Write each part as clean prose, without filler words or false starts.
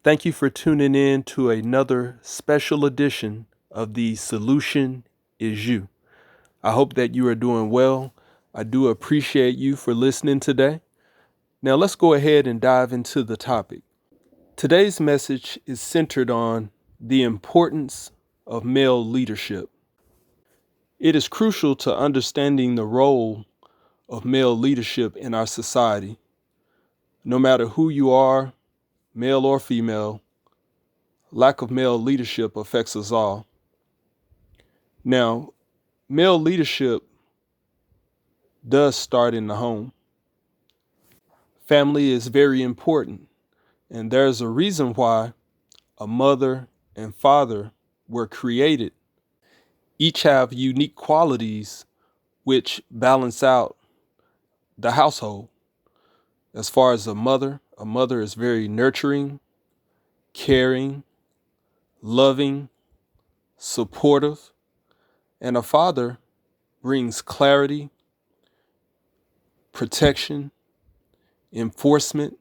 Thank you for tuning in to another special edition of The Solution Is You. I hope that you are doing well. I do appreciate you for listening today. Now let's go ahead and dive into the topic. Today's message is centered on the importance of male leadership. It is crucial to understanding the role of male leadership in our society. No matter who you are, male or female, lack of male leadership affects us all. Now, male leadership does start in the home. Family is very important, and there's a reason why a mother and father were created. Each have unique qualities which balance out the household. As far as a mother is very nurturing, caring, loving, supportive, and a father brings clarity, protection, enforcement,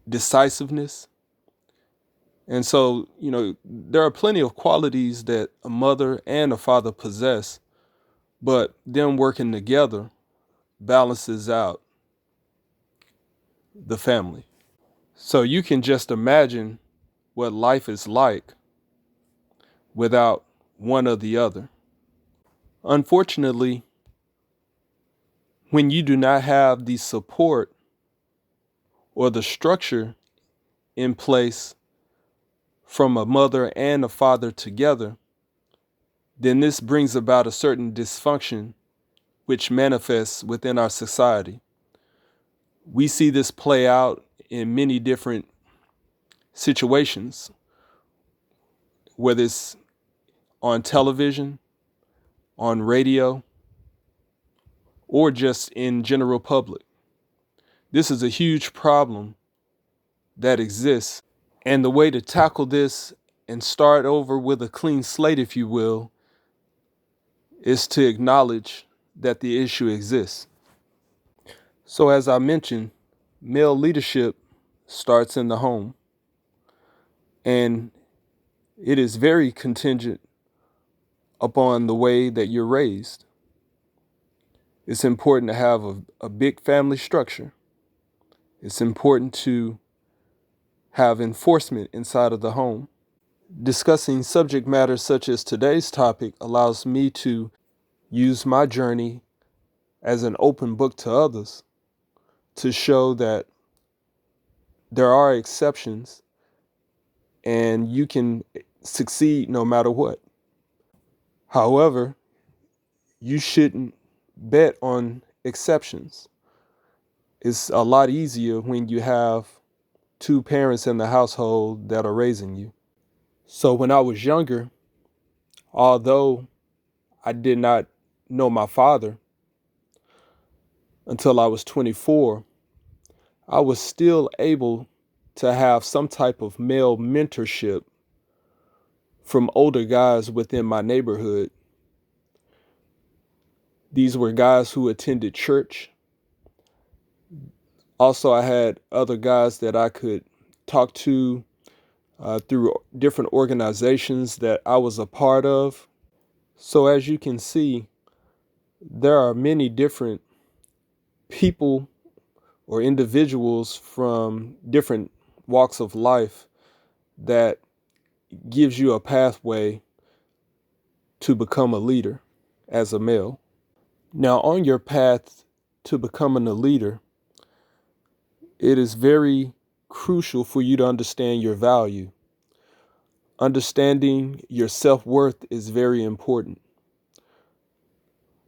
decisiveness. And so, there are plenty of qualities that a mother and a father possess, but them working together balances out the family. So you can just imagine what life is like without one or the other. Unfortunately, when you do not have the support or the structure in place from a mother and a father together, then this brings about a certain dysfunction which manifests within our society. We see this play out in many different situations, whether it's on television, on radio, or just in general public. This is a huge problem that exists, and the way to tackle this and start over with a clean slate, if you will, is to acknowledge that the issue exists. So as I mentioned, male leadership starts in the home, and it is very contingent upon the way that you're raised. It's important to have a big family structure. It's important to have enforcement inside of the home. Discussing subject matters such as today's topic allows me to use my journey as an open book to others to show that there are exceptions and you can succeed no matter what. However, you shouldn't bet on exceptions. It's a lot easier when you have two parents in the household that are raising you. So when I was younger, although I did not know my father until I was 24, I was still able to have some type of male mentorship from older guys within my neighborhood. These were guys who attended church. Also, I had other guys that I could talk to through different organizations that I was a part of. So as you can see, there are many different people or individuals from different walks of life that gives you a pathway to become a leader as a male. Now, on your path to becoming a leader, it is very crucial for you to understand your value. Understanding your self-worth is very important.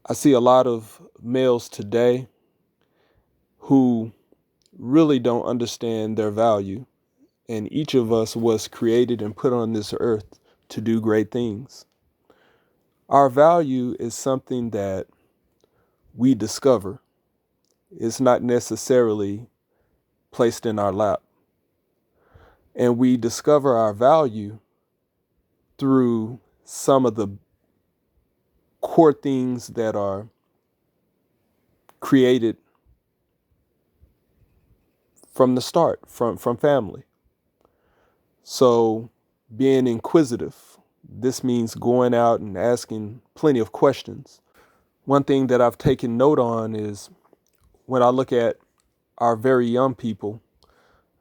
I see a lot of males today who really don't understand their value. And each of us was created and put on this earth to do great things. Our value is something that we discover. It's not necessarily placed in our lap. And we discover our value through some of the core things that are created from the start, from family. So being inquisitive, this means going out and asking plenty of questions. One thing that I've taken note on is when I look at our very young people,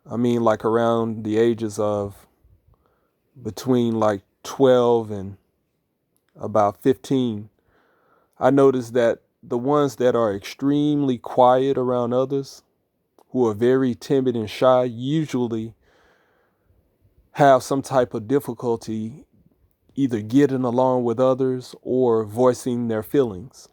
I mean, like around the ages of between like 12 and about 15, I notice that the ones that are extremely quiet around others, who are very timid and shy, usually have some type of difficulty either getting along with others or voicing their feelings.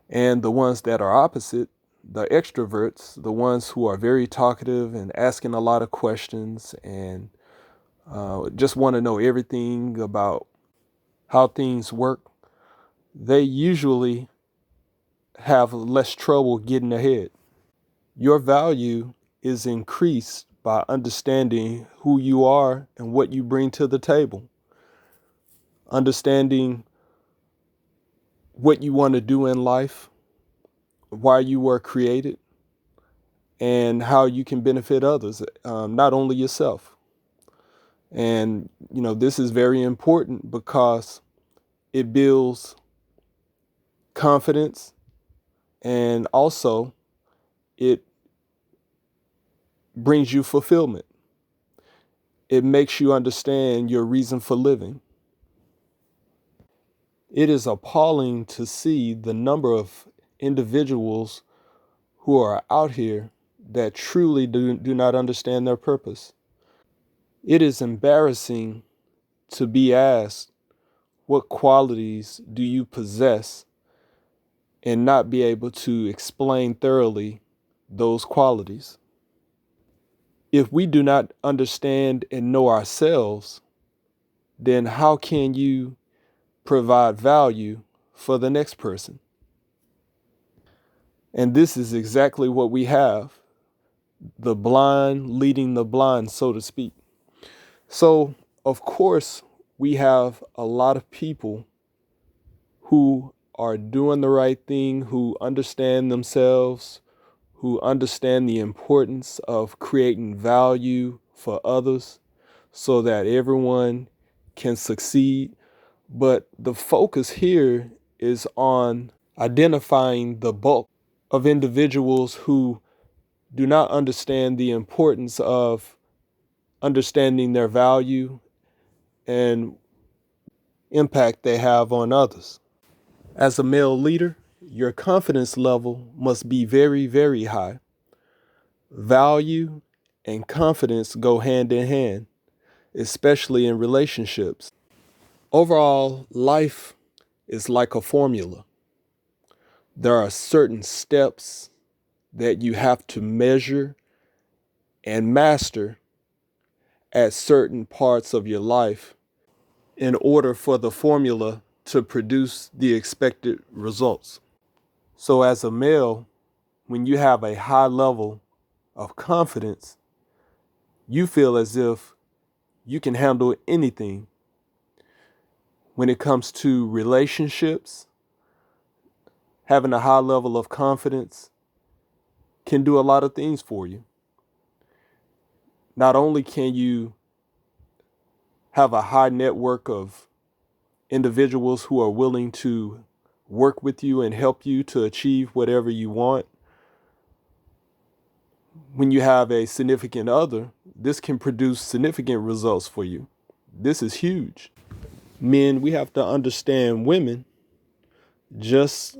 And the ones that are opposite, the extroverts, the ones who are very talkative and asking a lot of questions and just want to know everything about how things work, they usually have less trouble getting ahead. Your value is increased by understanding who you are and what you bring to the table, understanding what you want to do in life, why you were created, and how you can benefit others, not only yourself. And, this is very important because it builds confidence, and also it brings you fulfillment. It makes you understand your reason for living. It is appalling to see the number of individuals who are out here that truly do not understand their purpose. It is embarrassing to be asked, what qualities do you possess, and not be able to explain thoroughly those qualities. If we do not understand and know ourselves, then how can you provide value for the next person? And this is exactly what we have, the blind leading the blind, so to speak. So, of course, we have a lot of people who are doing the right thing, who understand themselves, who understand the importance of creating value for others so that everyone can succeed. But the focus here is on identifying the bulk of individuals who do not understand the importance of understanding their value and impact they have on others. As a male leader, your confidence level must be very, very high. Value and confidence go hand in hand, especially in relationships. Overall, life is like a formula. There are certain steps that you have to measure and master at certain parts of your life in order for the formula to produce the expected results. So as a male, when you have a high level of confidence, you feel as if you can handle anything. When it comes to relationships, having a high level of confidence can do a lot of things for you. Not only can you have a high network of individuals who are willing to work with you and help you to achieve whatever you want. When you have a significant other, this can produce significant results for you. This is huge. Men, we have to understand women just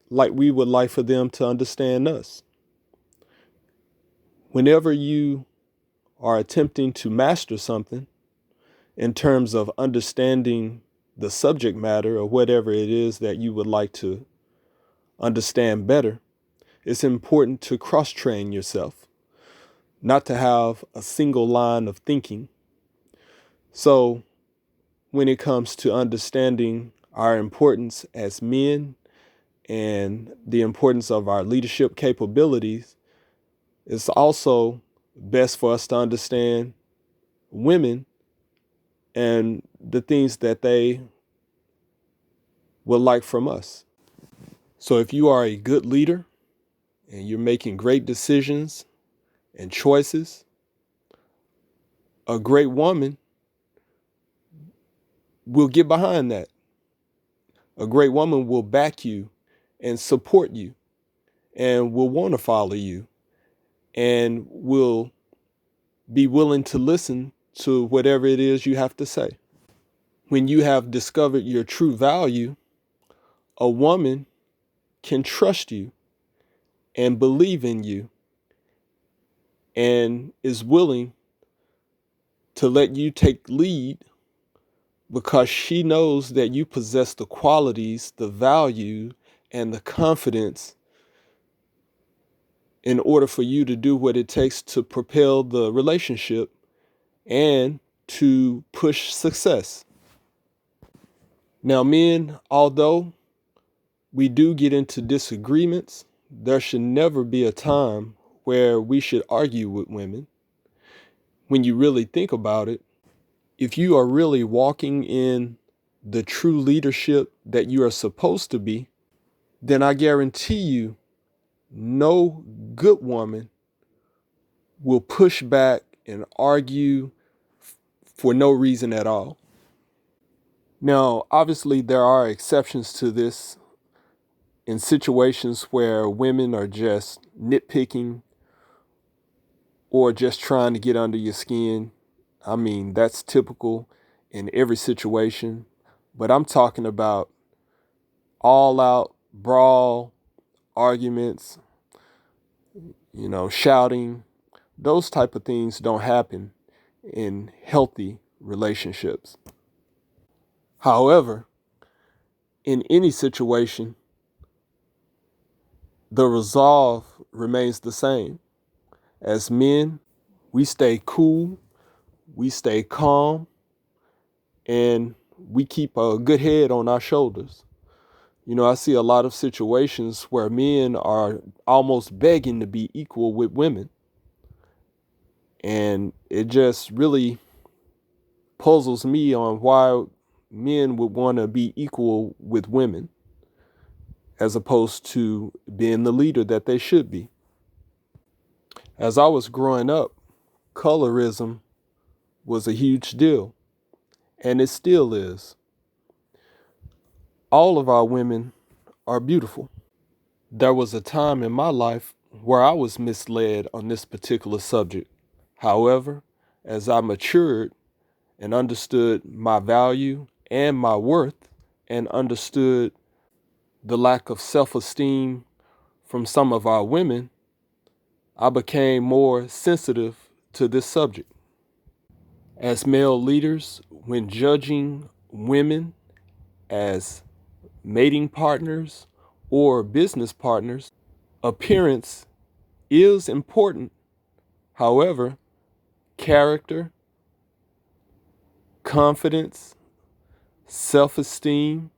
like we would like for them to understand us. Whenever you are attempting to master something in terms of understanding the subject matter or whatever it is that you would like to understand better, it's important to cross-train yourself, not to have a single line of thinking. So when it comes to understanding our importance as men and the importance of our leadership capabilities, it's also best for us to understand women and the things that they would like from us. So if you are a good leader and you're making great decisions and choices, A great woman will get behind that. A great woman will back you and support you and will want to follow you and will be willing to listen to whatever it is you have to say. When you have discovered your true value, a woman can trust you and believe in you and is willing to let you take lead because she knows that you possess the qualities, the value, and the confidence in order for you to do what it takes to propel the relationship and to push success. Now, men, although we do get into disagreements, there should never be a time where we should argue with women. When you really think about it, if you are really walking in the true leadership that you are supposed to be, then I guarantee you no good woman will push back and argue for no reason at all. Now, obviously, there are exceptions to this in situations where women are just nitpicking or just trying to get under your skin. I mean, that's typical in every situation, but I'm talking about all out brawl, arguments, shouting. Those type of things don't happen in healthy relationships. However, in any situation, the resolve remains the same. As men, we stay cool, we stay calm, and we keep a good head on our shoulders. I see a lot of situations where men are almost begging to be equal with women. And it just really puzzles me on why men would want to be equal with women as opposed to being the leader that they should be. As I was growing up, colorism was a huge deal, and it still is. All of our women are beautiful. There was a time in my life where I was misled on this particular subject. However, as I matured and understood my value and my worth and understood the lack of self-esteem from some of our women, I became more sensitive to this subject. As male leaders, when judging women as mating partners or business partners, appearance is important. However, character, confidence, self-esteem,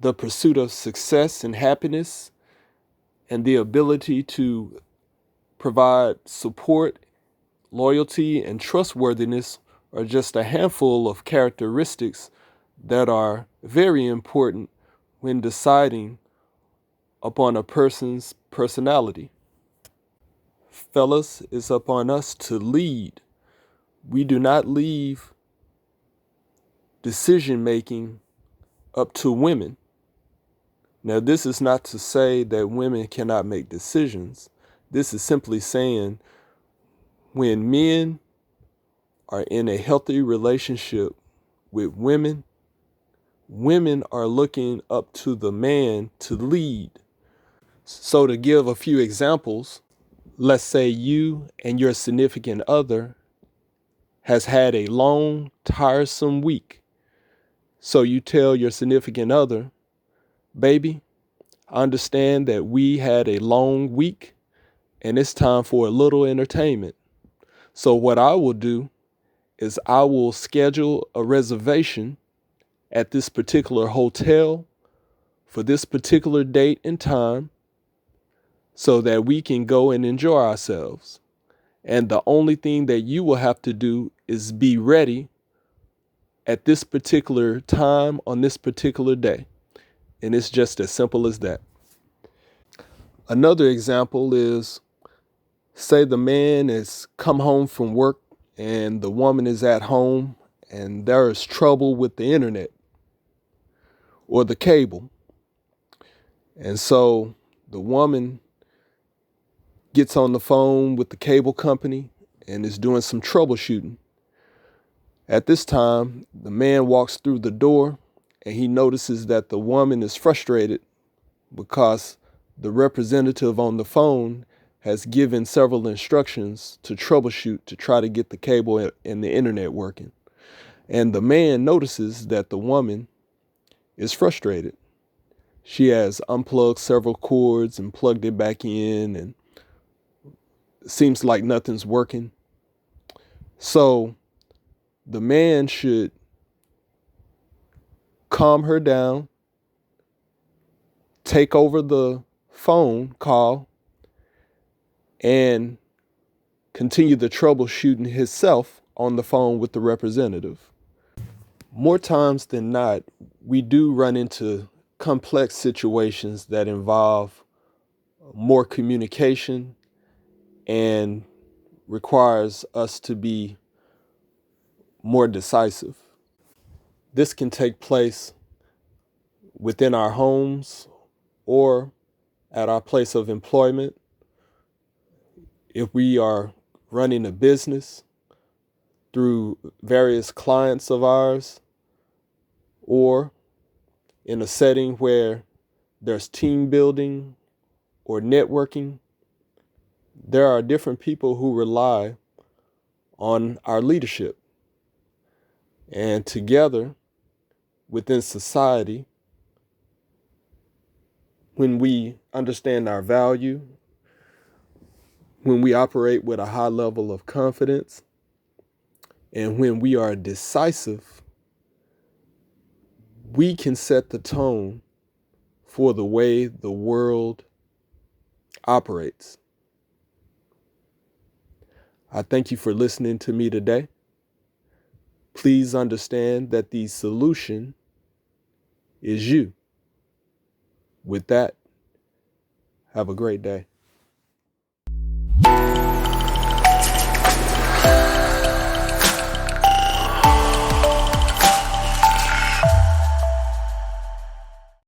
the pursuit of success and happiness, and the ability to provide support, loyalty, and trustworthiness are just a handful of characteristics that are very important when deciding upon a person's personality. Fellas, it's upon us to lead. We do not leave decision making up to women. Now, this is not to say that women cannot make decisions. This is simply saying when men are in a healthy relationship with women, women are looking up to the man to lead. So to give a few examples, let's say you and your significant other has had a long, tiresome week. So you tell your significant other, baby, I understand that we had a long week and it's time for a little entertainment. So what I will do is I will schedule a reservation at this particular hotel for this particular date and time so that we can go and enjoy ourselves. And the only thing that you will have to do is be ready at this particular time on this particular day. And it's just as simple as that. Another example is, say the man has come home from work and the woman is at home and there is trouble with the internet or the cable. And so the woman gets on the phone with the cable company and is doing some troubleshooting. At this time, the man walks through the door and he notices that the woman is frustrated because the representative on the phone has given several instructions to troubleshoot to try to get the cable and the internet working. And the man notices that the woman is frustrated. She has unplugged several cords and plugged it back in, and it seems like nothing's working. So the man should calm her down, take over the phone call, and continue the troubleshooting himself on the phone with the representative. More times than not, we do run into complex situations that involve more communication and requires us to be more decisive. This can take place within our homes or at our place of employment. If we are running a business through various clients of ours, or in a setting where there's team building or networking, there are different people who rely on our leadership. And together, within society, when we understand our value, when we operate with a high level of confidence, and when we are decisive, we can set the tone for the way the world operates. I thank you for listening to me today. Please understand that the solution is you. With that, have a great day.